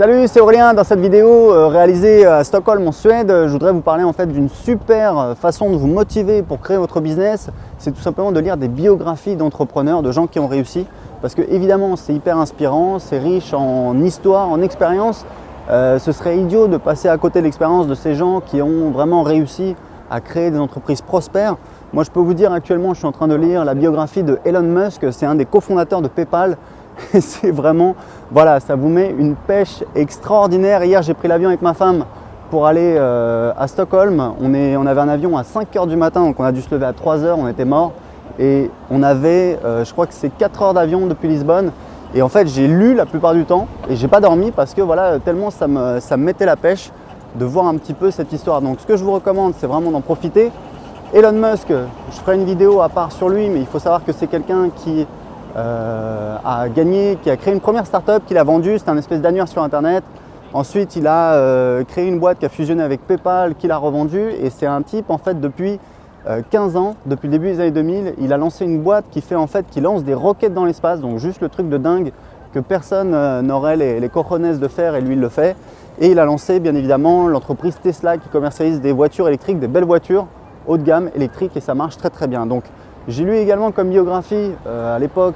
Salut, c'est Aurélien. Dans cette vidéo réalisée à Stockholm en Suède, je voudrais vous parler en fait d'une super façon de vous motiver pour créer votre business. C'est tout simplement de lire des biographies d'entrepreneurs, de gens qui ont réussi. Parce que évidemment, c'est hyper inspirant, c'est riche en histoire, en expérience. Ce serait idiot de passer à côté de l'expérience de ces gens qui ont vraiment réussi à créer des entreprises prospères. Moi, je peux vous dire actuellement, je suis en train de lire la biographie de Elon Musk. C'est un des cofondateurs de PayPal. Et c'est vraiment, voilà, ça vous met une pêche extraordinaire. Hier, j'ai pris l'avion avec ma femme pour aller à Stockholm. On avait un avion à 5 h du matin, donc on a dû se lever à 3 h, on était morts. Et on avait, je crois que c'est 4 heures d'avion depuis Lisbonne. Et en fait, j'ai lu la plupart du temps et j'ai pas dormi parce que voilà, tellement ça me mettait la pêche de voir un petit peu cette histoire. Donc ce que je vous recommande, c'est vraiment d'en profiter. Elon Musk, je ferai une vidéo à part sur lui, mais il faut savoir que c'est quelqu'un qui a gagné, qui a créé une première start-up qu'il a vendue, c'était un espèce d'annuaire sur internet. Ensuite, il a créé une boîte qui a fusionné avec PayPal, qu'il a revendue. Et c'est un type en fait depuis 15 ans, depuis le début des années 2000, il a lancé une boîte qui lance des roquettes dans l'espace, donc juste le truc de dingue que personne n'aurait les cojones de faire, et lui il le fait. Et il a lancé bien évidemment l'entreprise Tesla qui commercialise des voitures électriques, des belles voitures haut de gamme électriques, et ça marche très très bien. Donc j'ai lu également comme biographie, à l'époque,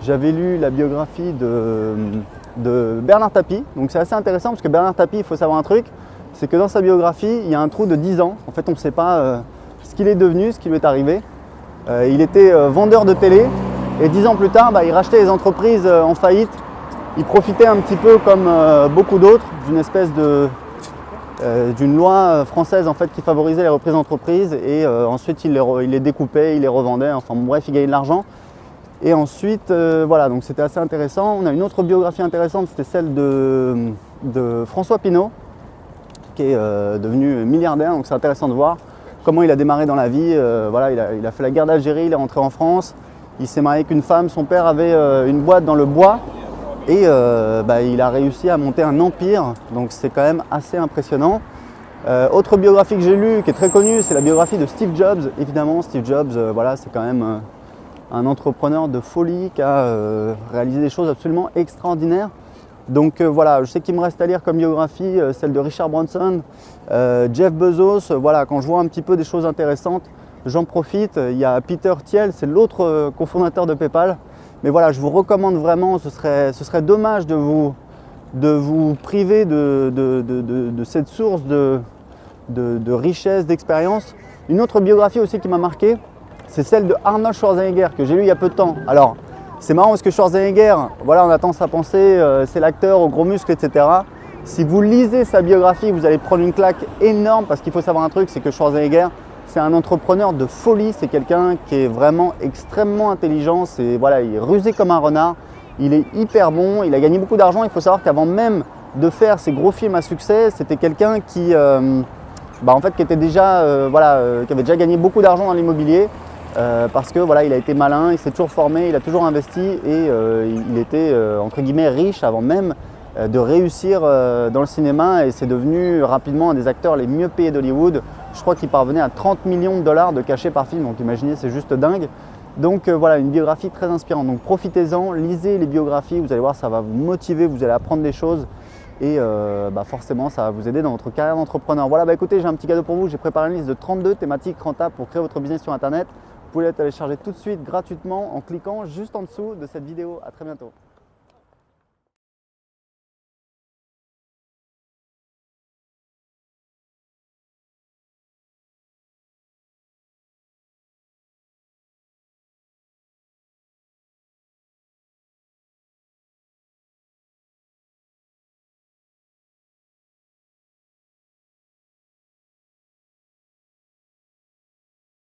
j'avais lu la biographie de Bernard Tapie. Donc c'est assez intéressant parce que Bernard Tapie, il faut savoir un truc, c'est que dans sa biographie, il y a un trou de 10 ans. En fait, on ne sait pas ce qu'il est devenu, ce qui lui est arrivé. Il était vendeur de télé et 10 ans plus tard, il rachetait les entreprises en faillite. Il profitait un petit peu comme beaucoup d'autres d'une espèce d'une loi française en fait qui favorisait les reprises d'entreprises, et ensuite il les découpait, il les revendait, enfin bref, il gagnait de l'argent. Et ensuite voilà, donc c'était assez intéressant. On a une autre biographie intéressante, c'était celle de François Pinault, qui est devenu milliardaire. Donc c'est intéressant de voir comment il a démarré dans la vie. Voilà, il a fait la guerre d'Algérie, il est rentré en France, il s'est marié avec une femme, son père avait une boîte dans le bois. Et il a réussi à monter un empire, donc c'est quand même assez impressionnant. Autre biographie que j'ai lue, qui est très connue, c'est la biographie de Steve Jobs. Évidemment, Steve Jobs, voilà, c'est quand même un entrepreneur de folie qui a réalisé des choses absolument extraordinaires. Donc voilà, je sais qu'il me reste à lire comme biographie celle de Richard Branson, Jeff Bezos. Voilà, quand je vois un petit peu des choses intéressantes, j'en profite. Il y a Peter Thiel, c'est l'autre cofondateur de PayPal. Mais voilà, je vous recommande vraiment, ce serait dommage de vous priver de cette source de richesse, d'expérience. Une autre biographie aussi qui m'a marqué, c'est celle de Arnold Schwarzenegger, que j'ai lu il y a peu de temps. Alors, c'est marrant parce que Schwarzenegger, voilà, on a tendance à penser, c'est l'acteur aux gros muscles, etc. Si vous lisez sa biographie, vous allez prendre une claque énorme, parce qu'il faut savoir un truc, c'est que Schwarzenegger, c'est un entrepreneur de folie, c'est quelqu'un qui est vraiment extrêmement intelligent, voilà, il est rusé comme un renard, il est hyper bon, il a gagné beaucoup d'argent. Il faut savoir qu'avant même de faire ses gros films à succès, c'était quelqu'un qui, en fait, qui était déjà, qui avait déjà gagné beaucoup d'argent dans l'immobilier, parce que voilà, il a été malin, il s'est toujours formé, il a toujours investi, et il était entre guillemets riche avant même de réussir dans le cinéma, et c'est devenu rapidement un des acteurs les mieux payés d'Hollywood. Je crois qu'il parvenait à 30 millions de dollars de cachets par film, donc imaginez, c'est juste dingue. Donc voilà, une biographie très inspirante. Donc profitez-en, lisez les biographies, vous allez voir, ça va vous motiver, vous allez apprendre des choses, et forcément ça va vous aider dans votre carrière d'entrepreneur. Voilà, écoutez, j'ai un petit cadeau pour vous, j'ai préparé une liste de 32 thématiques rentables pour créer votre business sur internet. Vous pouvez la télécharger tout de suite gratuitement en cliquant juste en dessous de cette vidéo. À très bientôt.